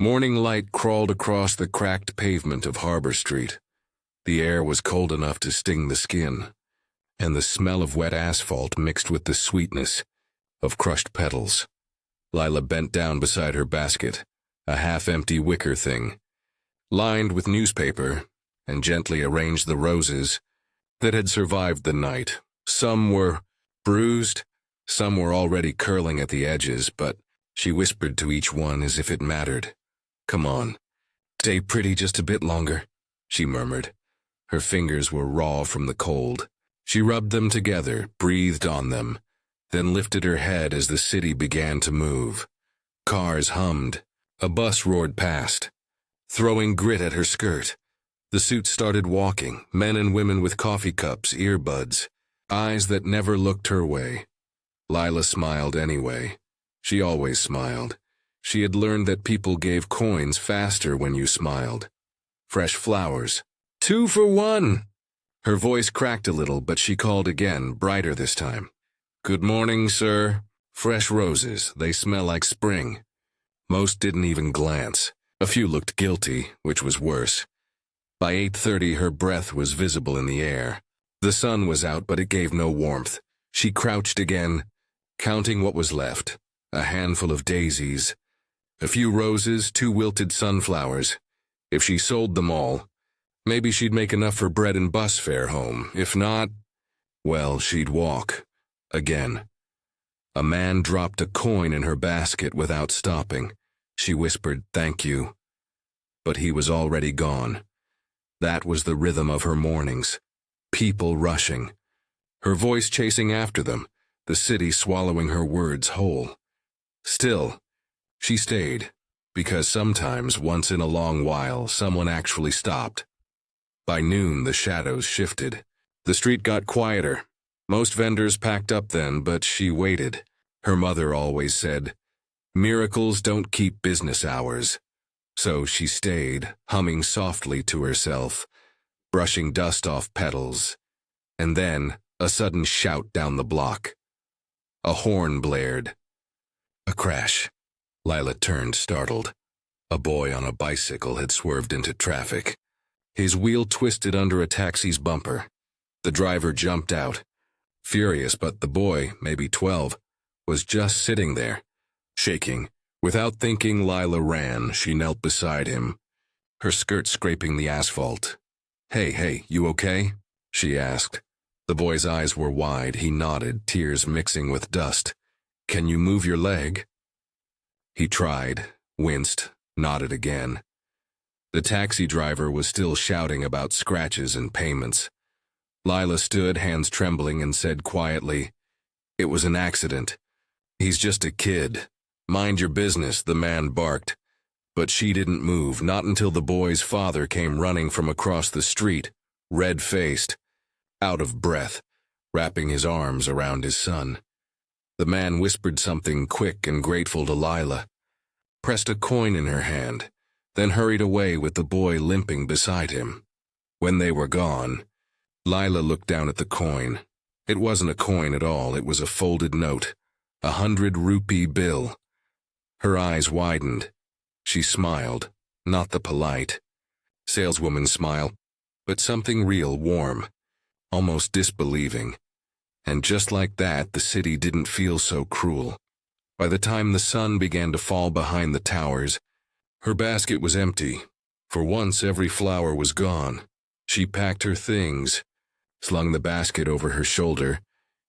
Morning light crawled across the cracked pavement of Harbor Street. The air was cold enough to sting the skin, and the smell of wet asphalt mixed with the sweetness of crushed petals. Lila bent down beside her basket, a half-empty wicker thing, lined with newspaper, and gently arranged the roses that had survived the night. Some were bruised, some were already curling at the edges, but she whispered to each one as if it mattered. "Come on, stay pretty just a bit longer," she murmured. Her fingers were raw from the cold. She rubbed them together, breathed on them, then lifted her head as the city began to move. Cars hummed. A bus roared past, throwing grit at her skirt. The suits started walking, men and women with coffee cups, earbuds, eyes that never looked her way. Lila smiled anyway. She always smiled. She had learned that people gave coins faster when you smiled. Fresh flowers. 2 for 1! Her voice cracked a little, but she called again, brighter this time. "Good morning, sir. Fresh roses. They smell like spring." Most didn't even glance. A few looked guilty, which was worse. By 8:30, her breath was visible in the air. The sun was out, but it gave no warmth. She crouched again, counting what was left. A handful of daisies, a few roses, 2 wilted sunflowers. If she sold them all, maybe she'd make enough for bread and bus fare home. If not, well, she'd walk. Again. A man dropped a coin in her basket without stopping. She whispered, "Thank you." But he was already gone. That was the rhythm of her mornings. People rushing. Her voice chasing after them, the city swallowing her words whole. Still, she stayed, because sometimes, once in a long while, someone actually stopped. By noon, the shadows shifted. The street got quieter. Most vendors packed up then, but she waited. Her mother always said, "Miracles don't keep business hours." So she stayed, humming softly to herself, brushing dust off petals. And then, a sudden shout down the block. A horn blared. A crash. Lila turned, startled. A boy on a bicycle had swerved into traffic. His wheel twisted under a taxi's bumper. The driver jumped out, furious, but the boy, maybe 12, was just sitting there, shaking. Without thinking, Lila ran. She knelt beside him, her skirt scraping the asphalt. Hey, you okay?" she asked. The boy's eyes were wide. He nodded, tears mixing with dust. "Can you move your leg?" He tried, winced, nodded again. The taxi driver was still shouting about scratches and payments. Lila stood, hands trembling, and said quietly, "It was an accident. He's just a kid. Mind your business," the man barked. But she didn't move, not until the boy's father came running from across the street, red-faced, out of breath, wrapping his arms around his son. The man whispered something quick and grateful to Lila, pressed a coin in her hand, then hurried away with the boy limping beside him. When they were gone, Lila looked down at the coin. It wasn't a coin at all, it was a folded note, a 100-rupee bill. Her eyes widened. She smiled, not the polite saleswoman smile, but something real, warm, almost disbelieving. And just like that, the city didn't feel so cruel. By the time the sun began to fall behind the towers, her basket was empty. For once, every flower was gone. She packed her things, slung the basket over her shoulder,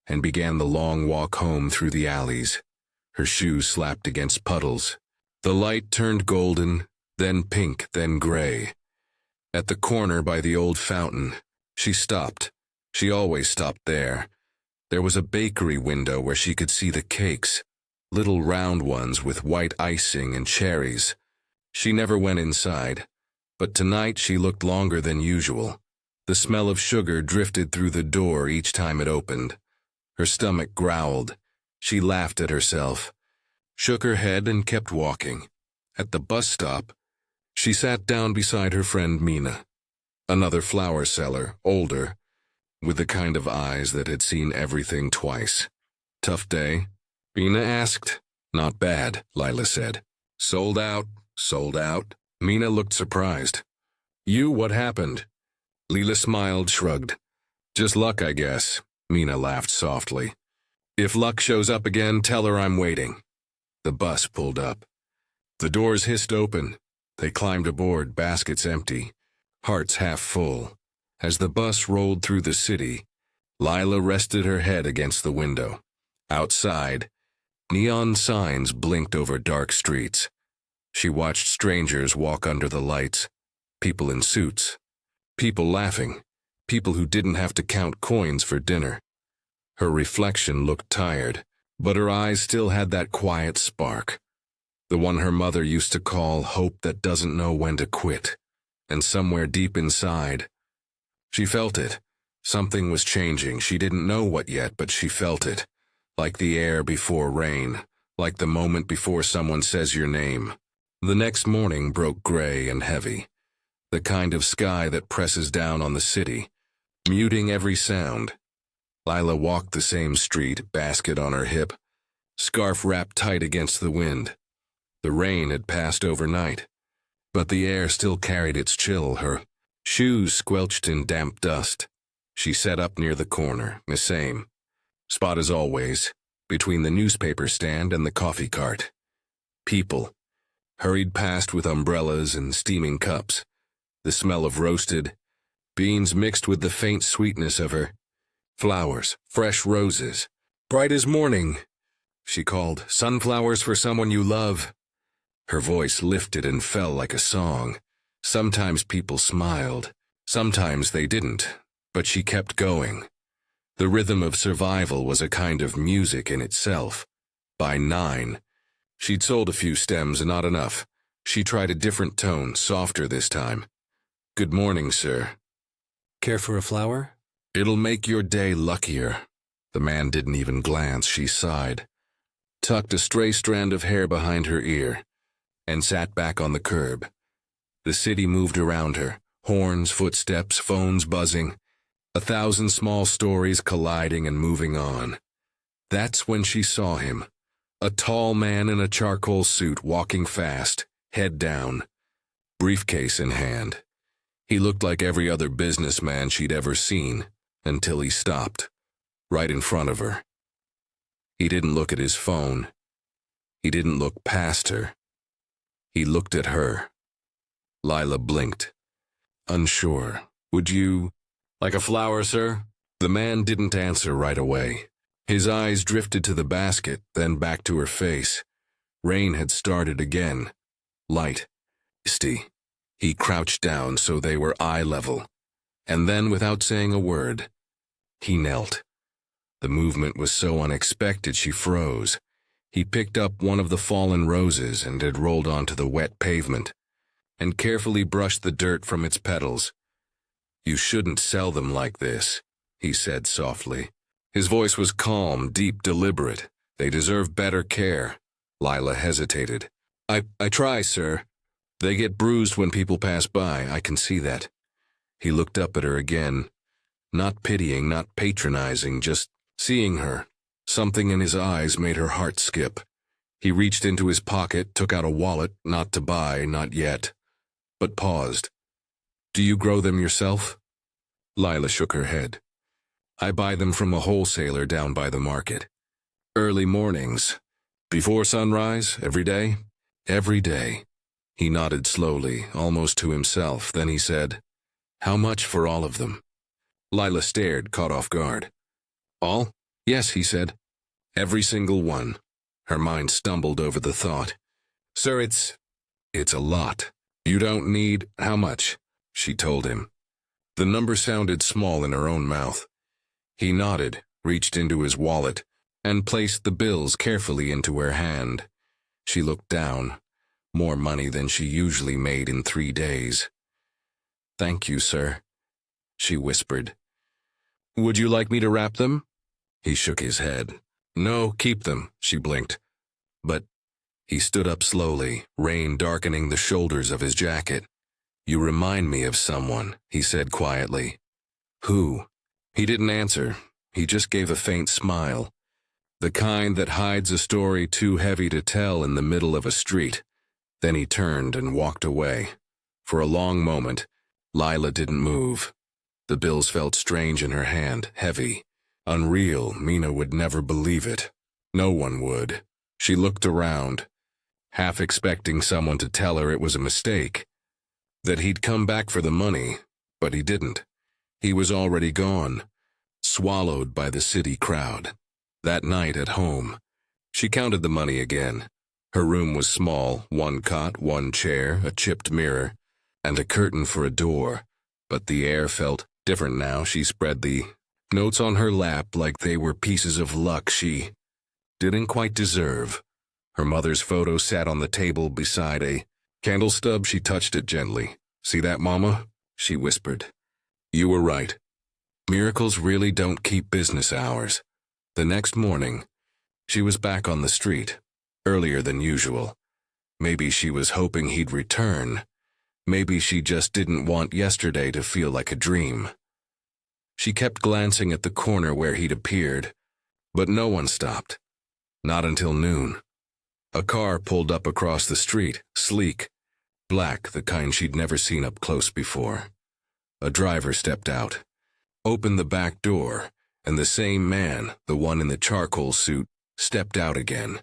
and began the long walk home through the alleys. Her shoes slapped against puddles. The light turned golden, then pink, then gray. At the corner by the old fountain, she stopped. She always stopped there. There was a bakery window where she could see the cakes, little round ones with white icing and cherries. She never went inside, but tonight she looked longer than usual. The smell of sugar drifted through the door each time it opened. Her stomach growled. She laughed at herself, shook her head, and kept walking. At the bus stop, she sat down beside her friend Mina, another flower seller, older, with the kind of eyes that had seen everything twice. "Tough day?" Mina asked. "Not bad," Lila said. "Sold out?" Sold out? Mina looked surprised. You, what happened? Lila smiled, shrugged. Just luck, I guess. Mina laughed softly. If luck shows up again, tell her I'm waiting. The bus pulled up. The doors hissed open. They climbed aboard, baskets empty, hearts half full. As the bus rolled through the city, Lila rested her head against the window. Outside, neon signs blinked over dark streets. She watched strangers walk under the lights, people in suits, people laughing, people who didn't have to count coins for dinner. Her reflection looked tired, but her eyes still had that quiet spark, the one her mother used to call hope that doesn't know when to quit. And somewhere deep inside, she felt it. Something was changing. She didn't know what yet, but she felt it. Like the air before rain, like the moment before someone says your name. The next morning broke gray and heavy, the kind of sky that presses down on the city, muting every sound. Lila walked the same street, basket on her hip, scarf wrapped tight against the wind. The rain had passed overnight, but the air still carried its chill. Her shoes squelched in damp dust. She set up near the corner, the same spot as always, between the newspaper stand and the coffee cart. People hurried past with umbrellas and steaming cups, the smell of roasted beans mixed with the faint sweetness of her flowers, fresh roses, bright as morning. She called, sunflowers for someone you love. Her voice lifted and fell like a song. Sometimes people smiled, sometimes they didn't, but she kept going. The rhythm of survival was a kind of music in itself. By 9, she'd sold a few stems and not enough. She tried a different tone, softer this time. Good morning, sir. Care for a flower? It'll make your day luckier. The man didn't even glance. She sighed, tucked a stray strand of hair behind her ear, and sat back on the curb. The city moved around her, horns, footsteps, phones buzzing, 1,000 small stories colliding and moving on. That's when she saw him, a tall man in a charcoal suit walking fast, head down, briefcase in hand. He looked like every other businessman she'd ever seen, until he stopped, right in front of her. He didn't look at his phone. He didn't look past her. He looked at her. Lila blinked, unsure. Would you like a flower, sir? The man didn't answer right away. His eyes drifted to the basket, then back to her face. Rain had started again. Light, misty. He crouched down so they were eye level, and then, without saying a word, he knelt. The movement was so unexpected she froze. He picked up one of the fallen roses and had rolled onto the wet pavement, and carefully brushed the dirt from its petals. You shouldn't sell them like this, he said softly. His voice was calm, deep, deliberate. They deserve better care. Lila hesitated. I try, sir. They get bruised when people pass by, I can see that. He looked up at her again, not pitying, not patronizing, just seeing her. Something in his eyes made her heart skip. He reached into his pocket, took out a wallet, not to buy, not yet, but paused. Do you grow them yourself? Lila shook her head. I buy them from a wholesaler down by the market. Early mornings. Before sunrise, every day? Every day. He nodded slowly, almost to himself, then he said, How much for all of them? Lila stared, caught off guard. All? Yes, he said. Every single one. Her mind stumbled over the thought. Sir, it's a lot. You don't need, how much? She told him. The number sounded small in her own mouth. He nodded, reached into his wallet, and placed the bills carefully into her hand. She looked down. More money than she usually made in 3 days. Thank you, sir, she whispered. Would you like me to wrap them? He shook his head. No, keep them, she blinked. But he stood up slowly, rain darkening the shoulders of his jacket. You remind me of someone, he said quietly. Who? He didn't answer. He just gave a faint smile. The kind that hides a story too heavy to tell in the middle of a street. Then he turned and walked away. For a long moment, Lila didn't move. The bills felt strange in her hand, heavy. Unreal. Mina would never believe it. No one would. She looked around, half expecting someone to tell her it was a mistake, that he'd come back for the money, but he didn't. He was already gone, swallowed by the city crowd. That night at home, she counted the money again. Her room was small, one cot, one chair, a chipped mirror, and a curtain for a door, but the air felt different now. She spread the notes on her lap like they were pieces of luck she didn't quite deserve. Her mother's photo sat on the table beside a candle stub. She touched it gently. "See that, Mama?" she whispered. "You were right. Miracles really don't keep business hours." The next morning, she was back on the street, earlier than usual. Maybe she was hoping he'd return. Maybe she just didn't want yesterday to feel like a dream. She kept glancing at the corner where he'd appeared, but no one stopped. Not until noon. A car pulled up across the street, sleek, black, the kind she'd never seen up close before. A driver stepped out, opened the back door, and the same man, the one in the charcoal suit, stepped out again.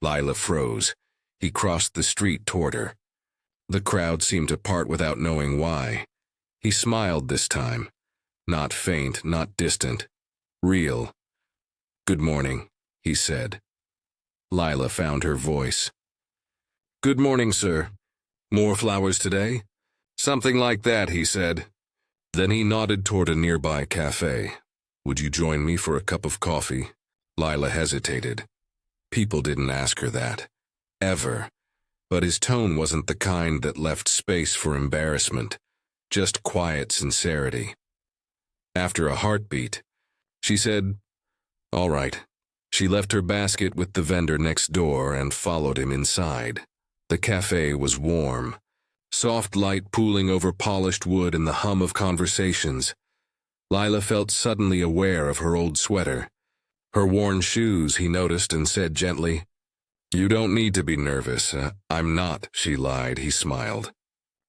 Lila froze. He crossed the street toward her. The crowd seemed to part without knowing why. He smiled this time. Not faint, not distant. Real. "Good morning," he said. Lila found her voice. "Good morning, sir. More flowers today?" "Something like that," he said. Then he nodded toward a nearby cafe. "Would you join me for a cup of coffee?" Lila hesitated. People didn't ask her that. Ever. But his tone wasn't the kind that left space for embarrassment, just quiet sincerity. After a heartbeat, she said, "All right." She left her basket with the vendor next door and followed him inside. The cafe was warm, soft light pooling over polished wood and the hum of conversations. Lila felt suddenly aware of her old sweater. Her worn shoes, he noticed, and said gently, "You don't need to be nervous." "I'm not," she lied. He smiled.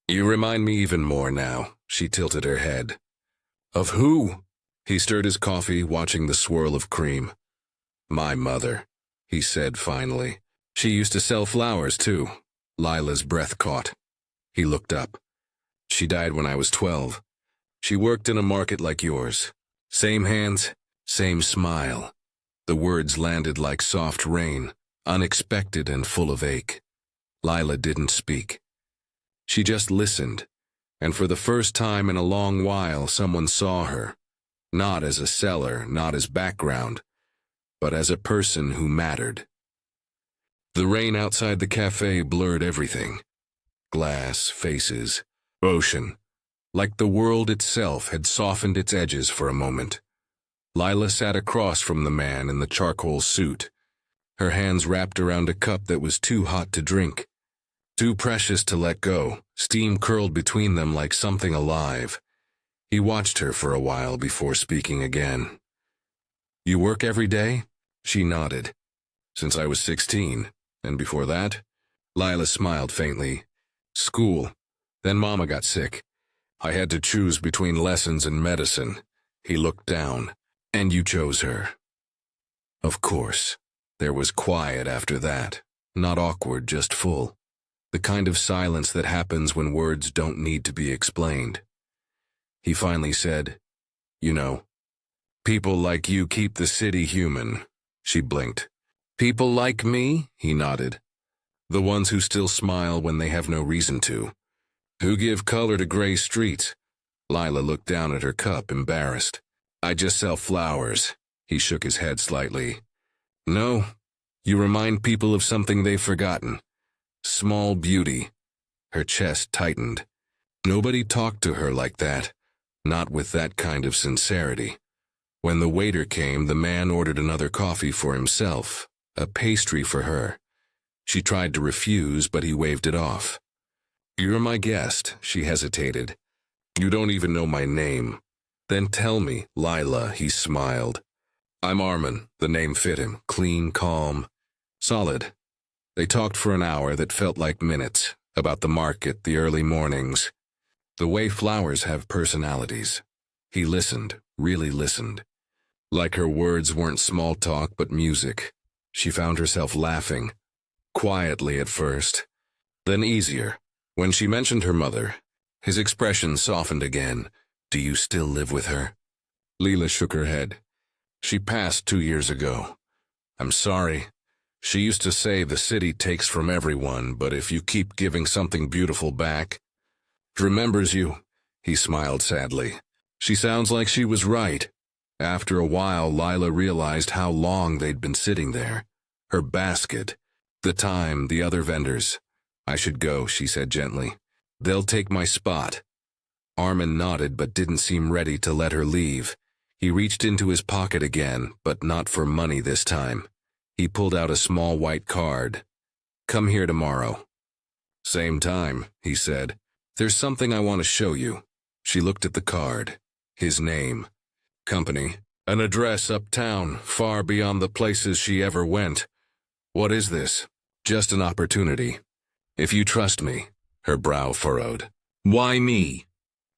"You remind me even more now." She tilted her head. "Of who?" He stirred his coffee, watching the swirl of cream. "My mother," he said finally. "She used to sell flowers, too." Lila's breath caught. He looked up. "She died when I was 12. She worked in a market like yours. Same hands, same smile." The words landed like soft rain, unexpected and full of ache. Lila didn't speak. She just listened, and for the first time in a long while someone saw her, not as a seller, not as background, but as a person who mattered. The rain outside the cafe blurred everything. Glass, faces, ocean. Like the world itself had softened its edges for a moment. Lila sat across from the man in the charcoal suit, her hands wrapped around a cup that was too hot to drink, too precious to let go. Steam curled between them like something alive. He watched her for a while before speaking again. "You work every day?" She nodded. "Since I was 16. And before that?" Lila smiled faintly. "School. Then Mama got sick. I had to choose between lessons and medicine." He looked down. "And you chose her." Of course. There was quiet after that. Not awkward, just full. The kind of silence that happens when words don't need to be explained. He finally said, "You know, people like you keep the city human." She blinked. "People like me?" He nodded. "The ones who still smile when they have no reason to. Who give color to gray streets." Lila looked down at her cup, embarrassed. "I just sell flowers." He shook his head slightly. "No, you remind people of something they've forgotten. Small beauty." Her chest tightened. Nobody talked to her like that, not with that kind of sincerity. When the waiter came, the man ordered another coffee for himself, a pastry for her. She tried to refuse, but he waved it off. "You're my guest," she hesitated. "You don't even know my name." "Then tell me, Lila," he smiled. "I'm Arman." The name fit him, clean, calm, solid. They talked for an hour that felt like minutes, about the market, the early mornings, the way flowers have personalities. He listened, really listened. Like her words weren't small talk but music. She found herself laughing, quietly at first, then easier. When she mentioned her mother, his expression softened again. Do you still live with her? Lila shook her head. She passed 2 years ago. I'm sorry. She used to say the city takes from everyone, but if you keep giving something beautiful back, it remembers you. He smiled sadly. She sounds like she was right. After a while, Lila realized how long they'd been sitting there. Her basket, the time, the other vendors. I should go, she said gently. They'll take my spot. Arman nodded but didn't seem ready to let her leave. He reached into his pocket again, but not for money this time. He pulled out a small white card. Come here tomorrow. Same time, he said. There's something I want to show you. She looked at the card. His name. Company. An address uptown, far beyond the places she ever went. What is this? Just an opportunity. If you trust me. Her brow furrowed. Why me?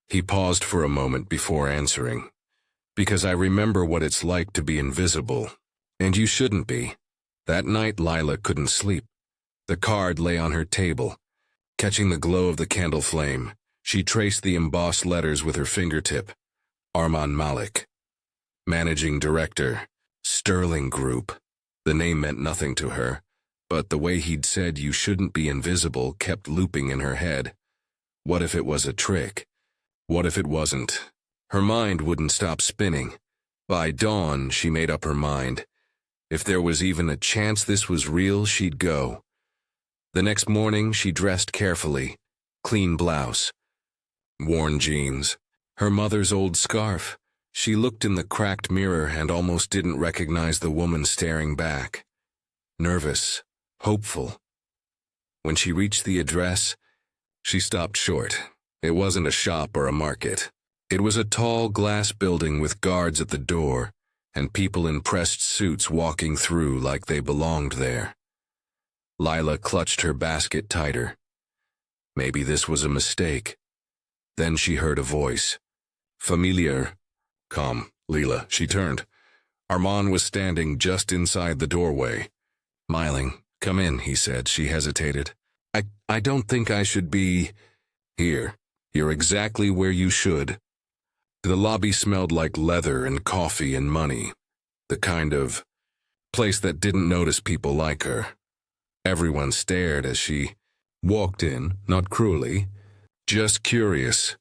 He paused for a moment before answering. Because I remember what it's like to be invisible. And you shouldn't be. That night Lila couldn't sleep. The card lay on her table. Catching the glow of the candle flame, she traced the embossed letters with her fingertip. Arman Malik. Managing Director. Sterling Group. The name meant nothing to her, but the way he'd said you shouldn't be invisible kept looping in her head. What if it was a trick? What if it wasn't? Her mind wouldn't stop spinning. By dawn, she made up her mind. If there was even a chance this was real, she'd go. The next morning, she dressed carefully. Clean blouse. Worn jeans. Her mother's old scarf. She looked in the cracked mirror and almost didn't recognize the woman staring back. Nervous. Hopeful. When she reached the address, she stopped short. It wasn't a shop or a market. It was a tall glass building with guards at the door and people in pressed suits walking through like they belonged there. Lila clutched her basket tighter. Maybe this was a mistake. Then she heard a voice. Familiar. Come, Lila. She turned. Arman was standing just inside the doorway. Smiling. Come in, he said. She hesitated. I don't think I should be here. You're exactly where you should. The lobby smelled like leather and coffee and money. The kind of place that didn't notice people like her. Everyone stared as she walked in, not cruelly, just curious.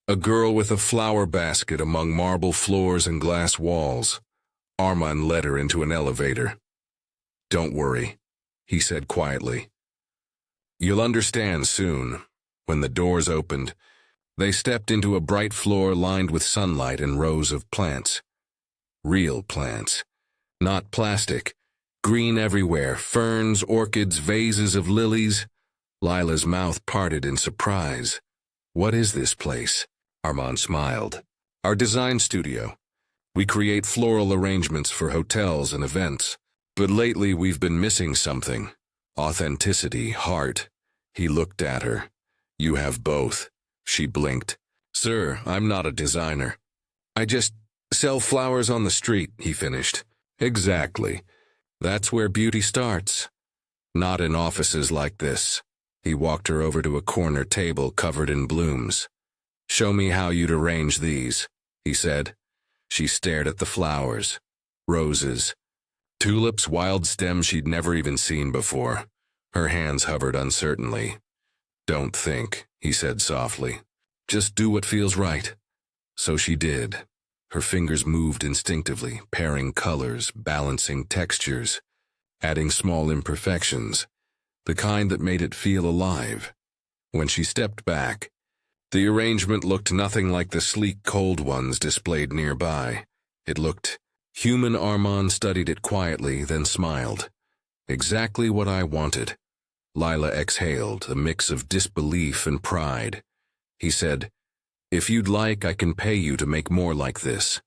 A girl with a flower basket among marble floors and glass walls. Arman led her into an elevator. Don't worry, he said quietly. You'll understand soon. When the doors opened, they stepped into a bright floor lined with sunlight and rows of plants. Real plants. Not plastic. Green everywhere, ferns, orchids, vases of lilies. Lila's mouth parted in surprise. What is this place? Arman smiled. Our design studio. We create floral arrangements for hotels and events. But lately we've been missing something. Authenticity, heart. He looked at her. You have both. She blinked. Sir, I'm not a designer. I just sell flowers on the street, he finished. Exactly. That's where beauty starts. Not in offices like this. He walked her over to a corner table covered in blooms. Show me how you'd arrange these, he said. She stared at the flowers. Roses. Tulips, wild stems she'd never even seen before. Her hands hovered uncertainly. Don't think, he said softly. Just do what feels right. So she did. Her fingers moved instinctively, pairing colors, balancing textures, adding small imperfections, the kind that made it feel alive. When she stepped back, the arrangement looked nothing like the sleek, cold ones displayed nearby. It looked human. Arman studied it quietly, then smiled. Exactly what I wanted. Lila exhaled, a mix of disbelief and pride. He said, If you'd like, I can pay you to make more like this.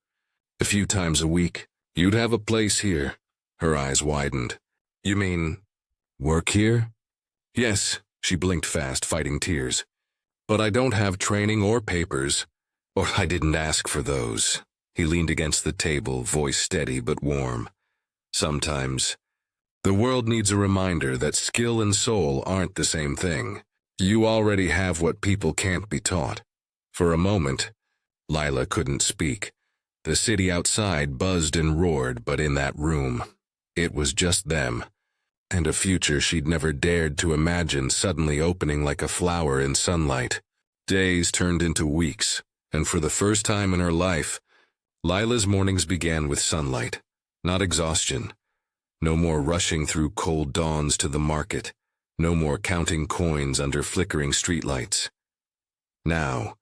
A few times a week. You'd have a place here. Her eyes widened. You mean Work here? Yes, she blinked fast, fighting tears. But I don't have training or papers, or I didn't ask for those. He leaned against the table, voice steady but warm. Sometimes, the world needs a reminder that skill and soul aren't the same thing. You already have what people can't be taught. For a moment, Lila couldn't speak. The city outside buzzed and roared, but in that room, it was just them, and a future she'd never dared to imagine suddenly opening like a flower in sunlight. Days turned into weeks, and for the first time in her life, Lila's mornings began with sunlight, not exhaustion. No more rushing through cold dawns to the market, no more counting coins under flickering streetlights. Now,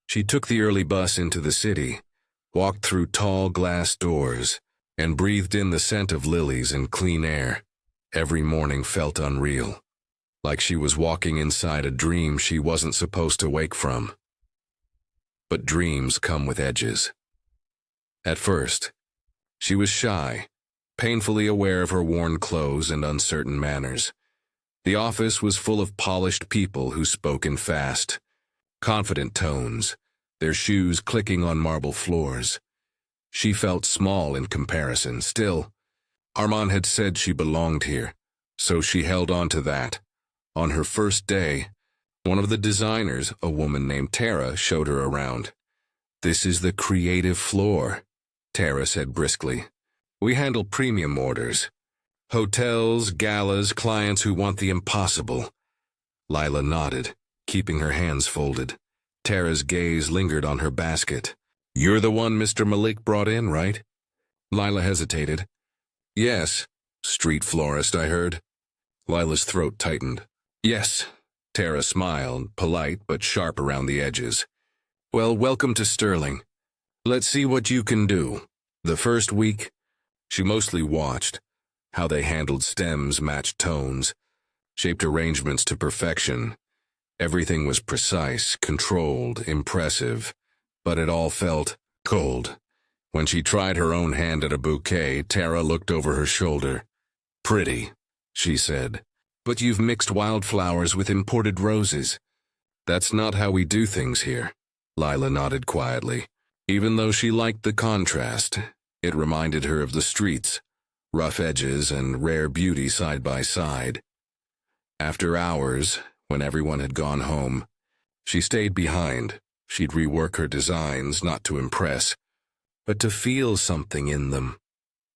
she took the early bus into the city, walked through tall glass doors, and breathed in the scent of lilies and clean air. Every morning felt unreal, like she was walking inside a dream she wasn't supposed to wake from. But dreams come with edges. At first, she was shy, painfully aware of her worn clothes and uncertain manners. The office was full of polished people who spoke in fast, confident tones, their shoes clicking on marble floors. She felt small in comparison. Still, Arman had said she belonged here, so she held on to that. On her first day, one of the designers, a woman named Tara, showed her around. "This is the creative floor," Tara said briskly. "We handle premium orders. Hotels, galas, clients who want the impossible." Lila nodded, keeping her hands folded. Tara's gaze lingered on her basket. "You're the one Mr. Malik brought in, right?" Lila hesitated. "Yes, street florist, I heard." Lila's throat tightened. "Yes." Tara smiled, polite but sharp around the edges. "Well, welcome to Sterling. Let's see what you can do." The first week, she mostly watched. How they handled stems, matched tones, shaped arrangements to perfection. Everything was precise, controlled, impressive, but it all felt cold. When she tried her own hand at a bouquet, Tara looked over her shoulder. "Pretty," she said, "but you've mixed wildflowers with imported roses." "That's not how we do things here." Lila nodded quietly. Even though she liked the contrast, it reminded her of the streets, rough edges and rare beauty side by side. After hours, when everyone had gone home, she stayed behind. She'd rework her designs, not to impress, but to feel something in them.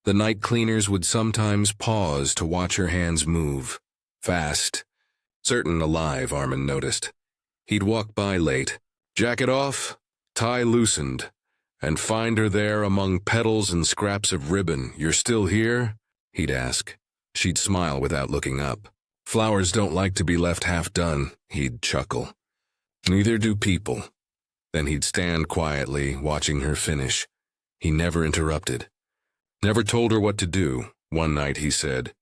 The night cleaners would sometimes pause to watch her hands move, fast, certain alive, Arman noticed. He'd walk by late, jacket off, tie loosened, and find her there among petals and scraps of ribbon. "You're still here?" he'd ask. She'd smile without looking up. "Flowers don't like to be left half done," he'd chuckle. "Neither do people." Then he'd stand quietly, watching her finish. He never interrupted. Never told her what to do. One night he said,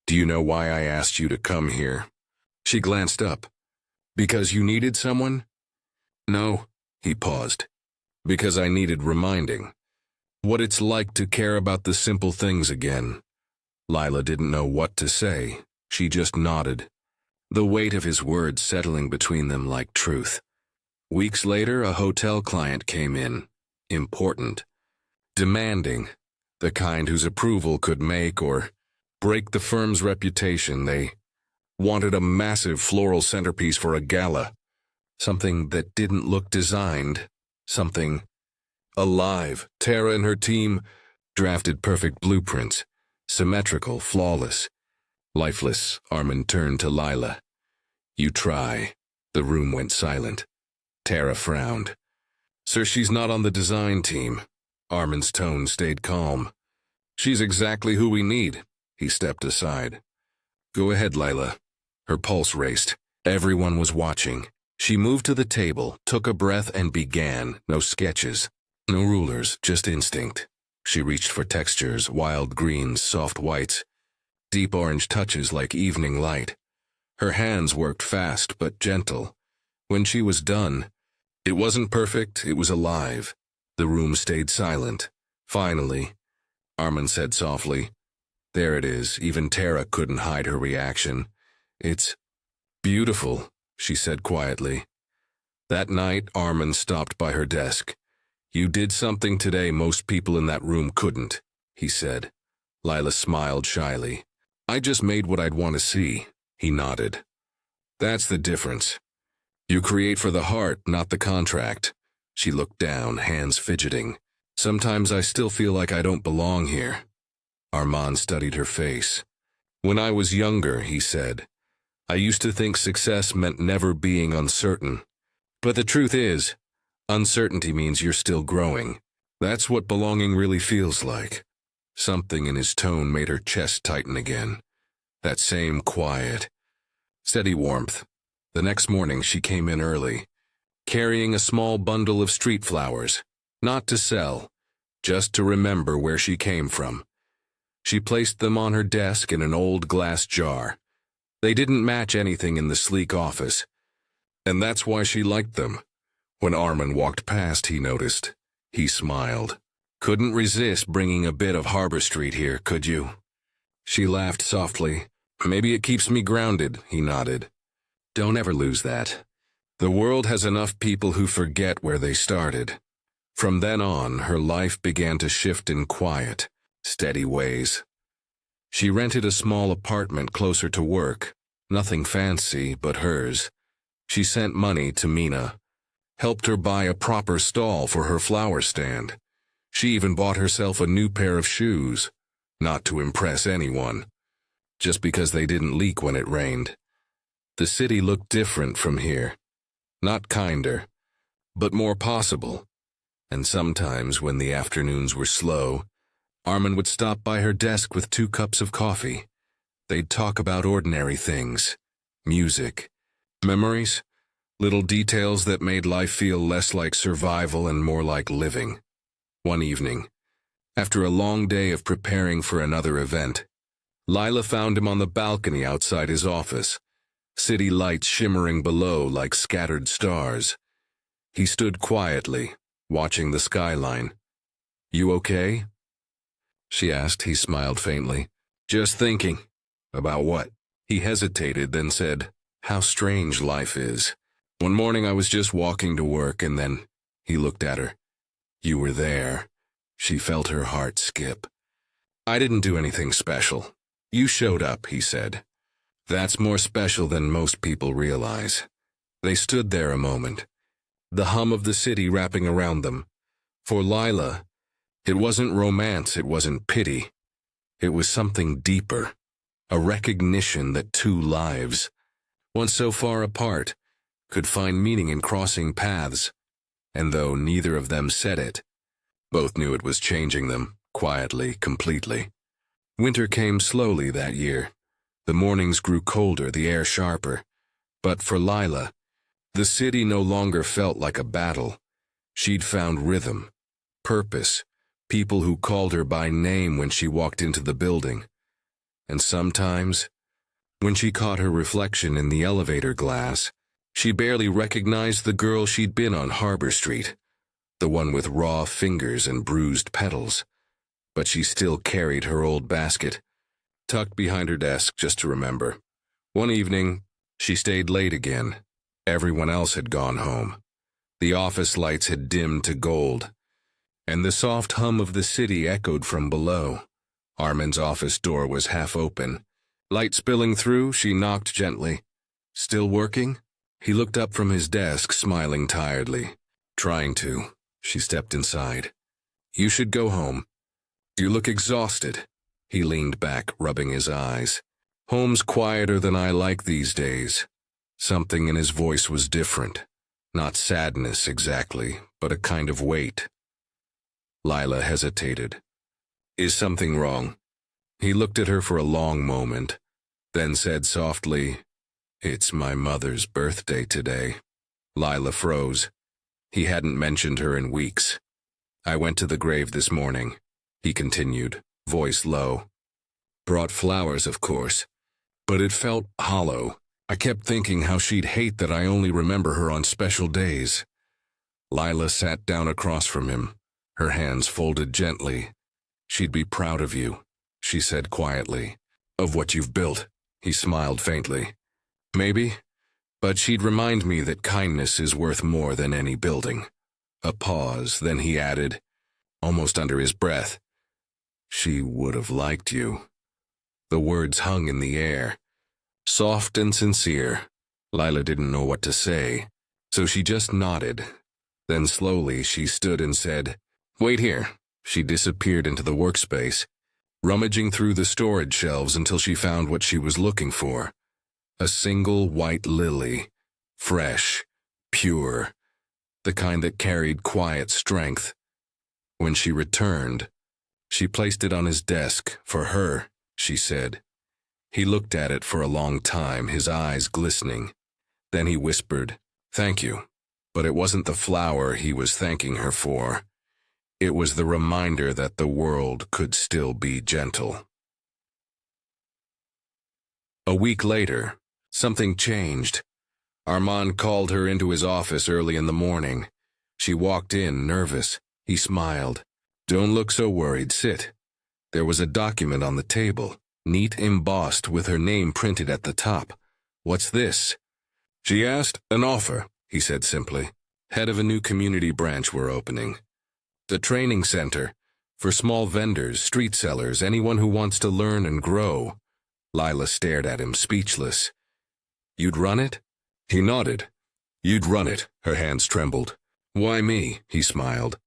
"Do you know why I asked you to come here?" She glanced up. "Because you needed someone?" "No," he paused. "Because I needed reminding. What it's like to care about the simple things again." Lila didn't know what to say. She just nodded, the weight of his words settling between them like truth. Weeks later, a hotel client came in. Important. Demanding. The kind whose approval could make or break the firm's reputation. They wanted a massive floral centerpiece for a gala. Something that didn't look designed. Something alive. Tara and her team drafted perfect blueprints. Symmetrical, flawless. Lifeless, Arman turned to Lila. "You try." The room went silent. Tara frowned. "Sir, she's not on the design team." Arman's tone stayed calm. "She's exactly who we need." He stepped aside. "Go ahead, Lila." Her pulse raced. Everyone was watching. She moved to the table, took a breath, and began. No sketches, no rulers, just instinct. She reached for textures, wild greens, soft whites, deep orange touches like evening light. Her hands worked fast but gentle. When she was done, it wasn't perfect, it was alive. The room stayed silent. Finally, Arman said softly, There it is. Even Tara couldn't hide her reaction. It's beautiful, she said quietly. That night, Arman stopped by her desk. You did something today most people in that room couldn't, he said. Lila smiled shyly. I just made what I'd want to see, he nodded. That's the difference. You create for the heart, not the contract. She looked down, hands fidgeting. Sometimes I still feel like I don't belong here. Arman studied her face. When I was younger, he said, I used to think success meant never being uncertain. But the truth is, uncertainty means you're still growing. That's what belonging really feels like. Something in his tone made her chest tighten again. That same quiet, steady warmth. The next morning she came in early, carrying a small bundle of street flowers, not to sell, just to remember where she came from. She placed them on her desk in an old glass jar. They didn't match anything in the sleek office, and that's why she liked them. When Arman walked past, he noticed. He smiled. Couldn't resist bringing a bit of Harbor Street here, could you? She laughed softly. Maybe it keeps me grounded, he nodded. Don't ever lose that. The world has enough people who forget where they started. From then on, her life began to shift in quiet, steady ways. She rented a small apartment closer to work, nothing fancy but hers. She sent money to Mina, helped her buy a proper stall for her flower stand. She even bought herself a new pair of shoes, not to impress anyone, just because they didn't leak when it rained. The city looked different from here. Not kinder, but more possible. And sometimes, when the afternoons were slow, Arman would stop by her desk with 2 cups of coffee. They'd talk about ordinary things, music, memories, little details that made life feel less like survival and more like living. One evening, after a long day of preparing for another event, Lila found him on the balcony outside his office, city lights shimmering below like scattered stars. He stood quietly, watching the skyline. You okay? She asked. He smiled faintly. Just thinking. About what? He hesitated, then said, how strange life is. One morning I was just walking to work, and then he looked at her. You were there. She felt her heart skip. I didn't do anything special. You showed up, he said. That's more special than most people realize. They stood there a moment, the hum of the city wrapping around them. For Lila, it wasn't romance, it wasn't pity. It was something deeper, a recognition that 2 lives, once so far apart, could find meaning in crossing paths. And though neither of them said it, both knew it was changing them, quietly, completely. Winter came slowly that year. The mornings grew colder, the air sharper. But for Lila, the city no longer felt like a battle. She'd found rhythm, purpose, people who called her by name when she walked into the building. And sometimes, when she caught her reflection in the elevator glass, she barely recognized the girl she'd been on Harbor Street, the one with raw fingers and bruised petals. But she still carried her old basket, tucked behind her desk just to remember. One evening, she stayed late again. Everyone else had gone home. The office lights had dimmed to gold, and the soft hum of the city echoed from below. Arman's office door was half open. Light spilling through, she knocked gently. Still working? He looked up from his desk, smiling tiredly. Trying to. She stepped inside. You should go home. You look exhausted. He leaned back, rubbing his eyes. Home's quieter than I like these days. Something in his voice was different. Not sadness exactly, but a kind of weight. Lila hesitated. Is something wrong? He looked at her for a long moment, then said softly, It's my mother's birthday today. Lila froze. He hadn't mentioned her in weeks. I went to the grave this morning, he continued, voice low. Brought flowers, of course, but it felt hollow. I kept thinking how she'd hate that I only remember her on special days. Lila sat down across from him, her hands folded gently. She'd be proud of you. she said quietly. Of what you've built, he smiled faintly. Maybe, but she'd remind me that kindness is worth more than any building. A pause, then he added, almost under his breath, she would have liked you. The words hung in the air, soft and sincere. Lila didn't know what to say, so she just nodded. Then slowly she stood and said, wait here. She disappeared into the workspace, rummaging through the storage shelves until she found what she was looking for. A single white lily, fresh, pure, the kind that carried quiet strength. When she returned, she placed it on his desk. For her, she said. He looked at it for a long time, his eyes glistening. Then he whispered, thank you. But it wasn't the flower he was thanking her for. It was the reminder that the world could still be gentle. A week later, something changed. Arman called her into his office early in the morning. She walked in, nervous. He smiled. Don't look so worried, sit. There was a document on the table, neat embossed with her name printed at the top. What's this? She asked. An offer, he said simply. Head of a new community branch we're opening. The training center for small vendors, street sellers, anyone who wants to learn and grow. Lila stared at him, speechless. You'd run it? He nodded. You'd run it, her hands trembled. Why me? He smiled.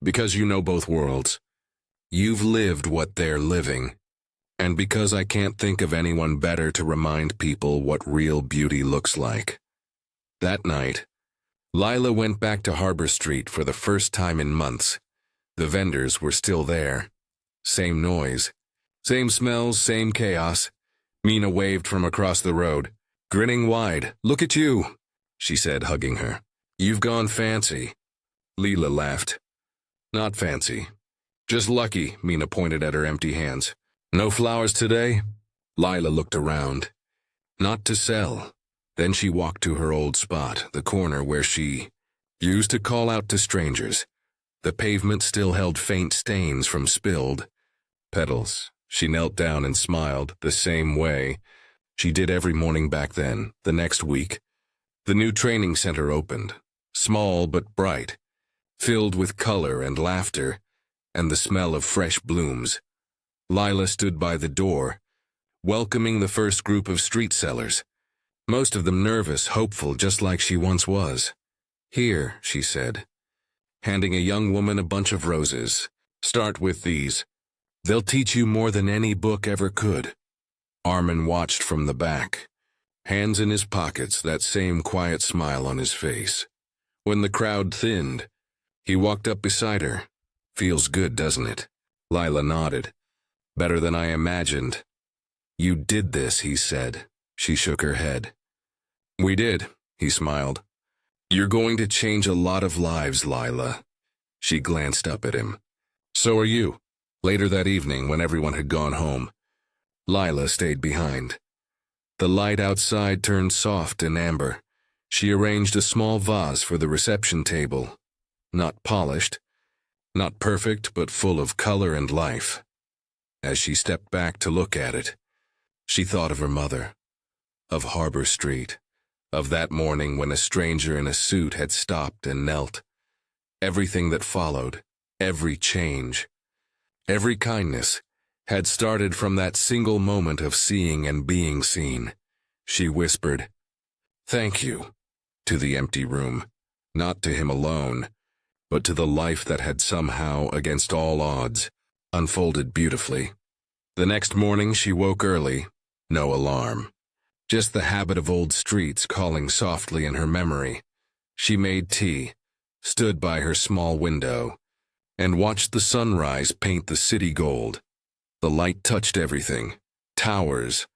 Because you know both worlds. You've lived what they're living. And because I can't think of anyone better to remind people what real beauty looks like. That night, Lila went back to Harbor Street for the first time in months. The vendors were still there. Same noise. Same smells, same chaos. Mina waved from across the road. Grinning wide. Look at you, she said, hugging her. You've gone fancy. Lila laughed. Not fancy. Just lucky, Mina pointed at her empty hands. No flowers today? Lila looked around. Not to sell. Then she walked to her old spot, the corner where she used to call out to strangers. The pavement still held faint stains from spilled petals. She knelt down and smiled the same way she did every morning back then. The next week, the new training center opened, small but bright, filled with color and laughter and the smell of fresh blooms. Lila stood by the door, welcoming the first group of street sellers. Most of them nervous, hopeful, just like she once was. Here, she said, handing a young woman a bunch of roses. Start with these. They'll teach you more than any book ever could. Arman watched from the back, hands in his pockets, that same quiet smile on his face. When the crowd thinned, he walked up beside her. Feels good, doesn't it? Lila nodded. Better than I imagined. You did this, he said. She shook her head. We did, he smiled. You're going to change a lot of lives, Lila. She glanced up at him. So are you. Later that evening, when everyone had gone home, Lila stayed behind. The light outside turned soft and amber. She arranged a small vase for the reception table. Not polished, not perfect, but full of color and life. As she stepped back to look at it, she thought of her mother, of Harbor Street, of that morning when a stranger in a suit had stopped and knelt. Everything that followed, every change, every kindness, had started from that single moment of seeing and being seen. She whispered, "Thank you," to the empty room, not to him alone, but to the life that had somehow, against all odds, unfolded beautifully. The next morning she woke early, no alarm. Just the habit of old streets calling softly in her memory. She made tea, stood by her small window, and watched the sunrise paint the city gold. The light touched everything, towers,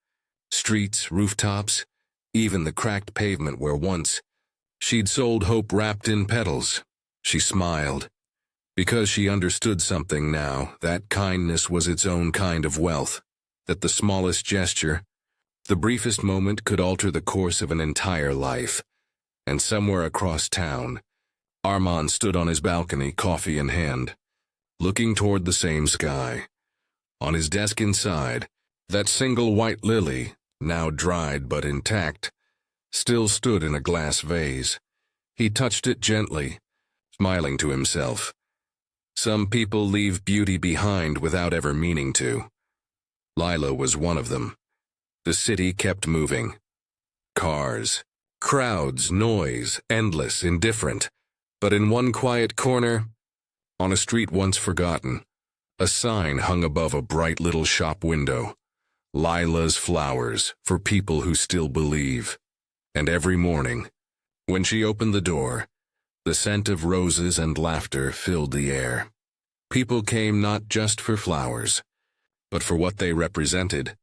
streets, rooftops, even the cracked pavement where once she'd sold hope wrapped in petals. She smiled, because she understood something now, that kindness was its own kind of wealth, that the smallest gesture, the briefest moment could alter the course of an entire life. And somewhere across town, Arman stood on his balcony, coffee in hand, looking toward the same sky. On his desk inside, that single white lily, now dried but intact, still stood in a glass vase. He touched it gently, smiling to himself. Some people leave beauty behind without ever meaning to. Lila was one of them. The city kept moving. Cars, crowds, noise, endless, indifferent. But in one quiet corner, on a street once forgotten, a sign hung above a bright little shop window. Lila's flowers for people who still believe. And every morning, when she opened the door, the scent of roses and laughter filled the air. People came not just for flowers, but for what they represented,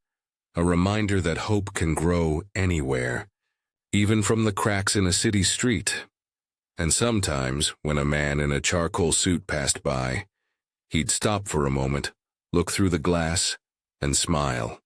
a reminder that hope can grow anywhere, even from the cracks in a city street. And sometimes, when a man in a charcoal suit passed by, he'd stop for a moment, look through the glass, and smile.